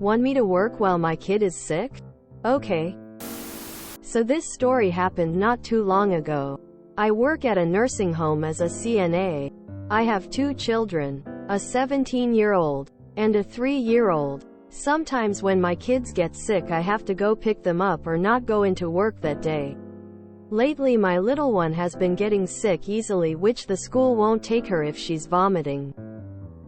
Want me to work while my kid is sick? Okay. So this story happened not too long ago. I work at a nursing home as a CNA. I have 2 children, a 17-year-old and a 3-year-old. Sometimes when my kids get sick I have to go pick them up or not go into work that day. Lately my little one has been getting sick easily, which the school won't take her if she's vomiting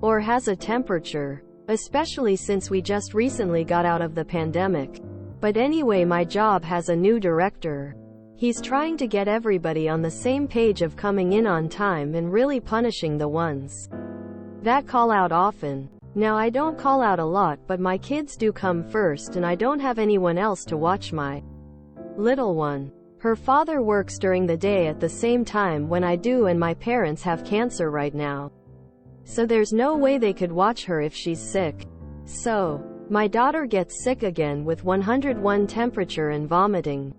or has a temperature, especially since we just recently got out of the pandemic. But anyway, my job has a new director. He's trying to get everybody on the same page of coming in on time and really punishing the ones that call out often. Now I don't call out a lot, but my kids do come first and I don't have anyone else to watch my little one. Her father works during the day at the same time when I do, and my parents have cancer right now. So there's no way they could watch her if she's sick. So, my daughter gets sick again with 101 temperature and vomiting.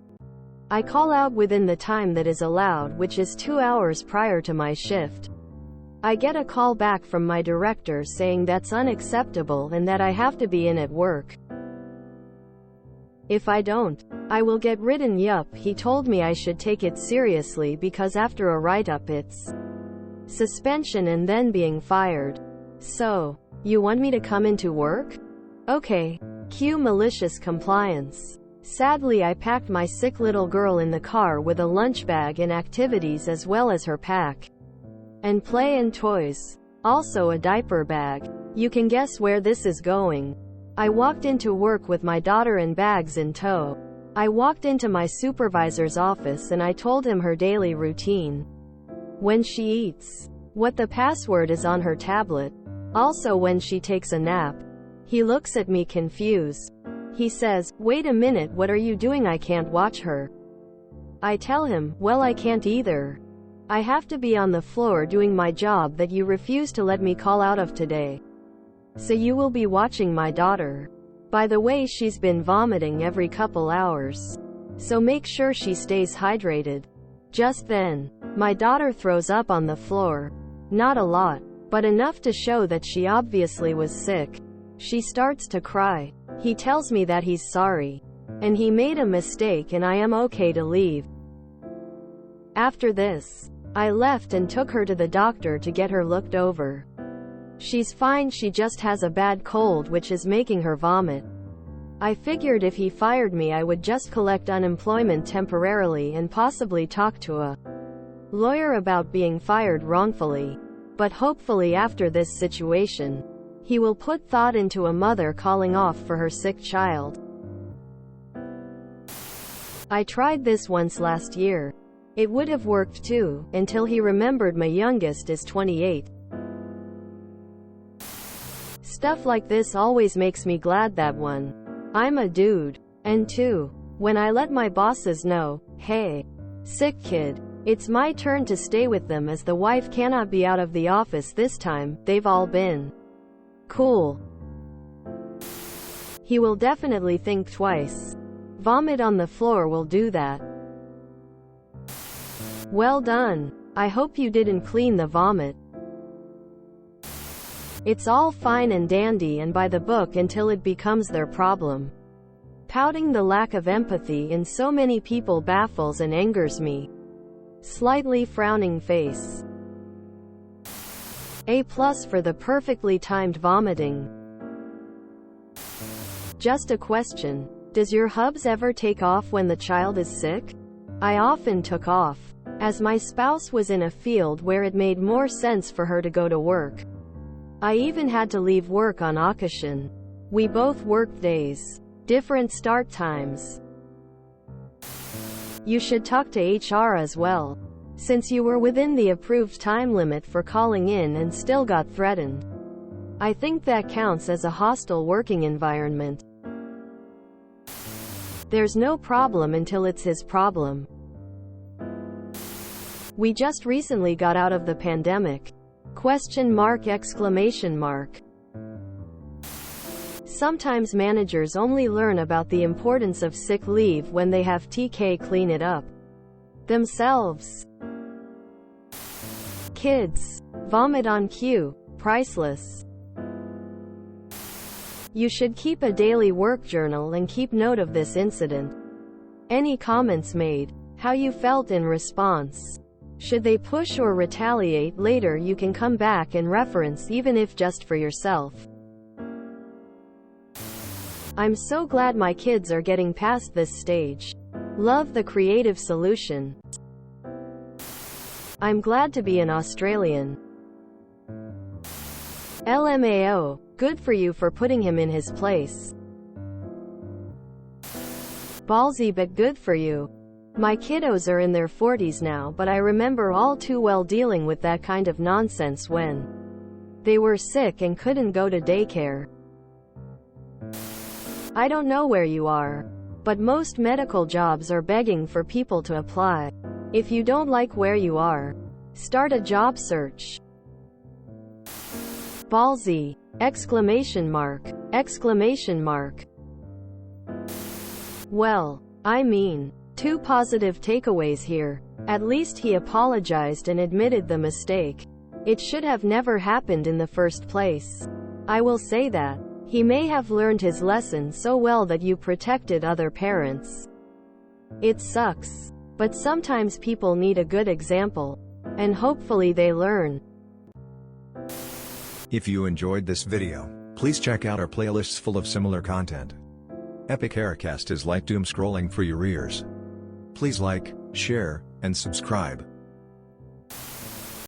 I call out within the time that is allowed, which is 2 hours prior to my shift. I get a call back from my director saying that's unacceptable and that I have to be in at work. If I don't, I will get ridden. Yup, he told me I should take it seriously because after a write-up it's suspension and then being fired. So, you want me to come into work? Okay. Cue malicious compliance. Sadly, I packed my sick little girl in the car with a lunch bag and activities as well as her pack and play and toys. Also a diaper bag. You can guess where this is going. I walked into work with my daughter and bags in tow. I walked into my supervisor's office and I told him her daily routine. When she eats, what the password is on her tablet. Also when she takes a nap. He looks at me confused. He says, "Wait a minute, what are you doing? I can't watch her." I tell him, "Well, I can't either. I have to be on the floor doing my job that you refuse to let me call out of today. So you will be watching my daughter. By the way, she's been vomiting every couple hours. So make sure she stays hydrated." Just then, my daughter throws up on the floor. Not a lot, but enough to show that she obviously was sick. She starts to cry. He tells me that he's sorry, and he made a mistake and I am okay to leave. After this, I left and took her to the doctor to get her looked over. She's fine, she just has a bad cold which is making her vomit. I figured if he fired me I would just collect unemployment temporarily and possibly talk to a lawyer about being fired wrongfully. But hopefully after this situation, he will put thought into a mother calling off for her sick child. I tried this once last year. It would have worked too, until he remembered my youngest is 28. Stuff like this always makes me glad that 1, I'm a dude, and 2, when I let my bosses know, "Hey, sick kid, it's my turn to stay with them as the wife cannot be out of the office this time," they've all been cool. He will definitely think twice. Vomit on the floor will do that. Well done. I hope you didn't clean the vomit. It's all fine and dandy and by the book until it becomes their problem. Pouting the lack of empathy in so many people baffles and angers me. Slightly frowning face. A+ for the perfectly timed vomiting. Just a question. Does your hubs ever take off when the child is sick? I often took off, as my spouse was in a field where it made more sense for her to go to work. I even had to leave work on occasion. We both worked days, different start times. You should talk to HR as well, since you were within the approved time limit for calling in and still got threatened. I think that counts as a hostile working environment. There's no problem until it's his problem. We just recently got out of the pandemic. ? Sometimes managers only learn about the importance of sick leave when they have TK clean it up themselves. Kids. Vomit on cue. Priceless. You should keep a daily work journal and keep note of this incident. Any comments made, how you felt in response. Should they push or retaliate later, you can come back and reference, even if just for yourself. I'm so glad my kids are getting past this stage. Love the creative solution. I'm glad to be an Australian. LMAO, good for you for putting him in his place. Ballsy but good for you. My kiddos are in their 40s now, but I remember all too well dealing with that kind of nonsense when they were sick and couldn't go to daycare. I don't know where you are, but most medical jobs are begging for people to apply. If you don't like where you are, start a job search. Ballsy! Exclamation mark! Exclamation mark! Well, I mean, 2 positive takeaways here. At least he apologized and admitted the mistake. It should have never happened in the first place. I will say that. He may have learned his lesson so well that you protected other parents. It sucks. But sometimes people need a good example. And hopefully they learn. If you enjoyed this video, please check out our playlists full of similar content. Epic Aircast is like doom scrolling for your ears. Please like, share, and subscribe.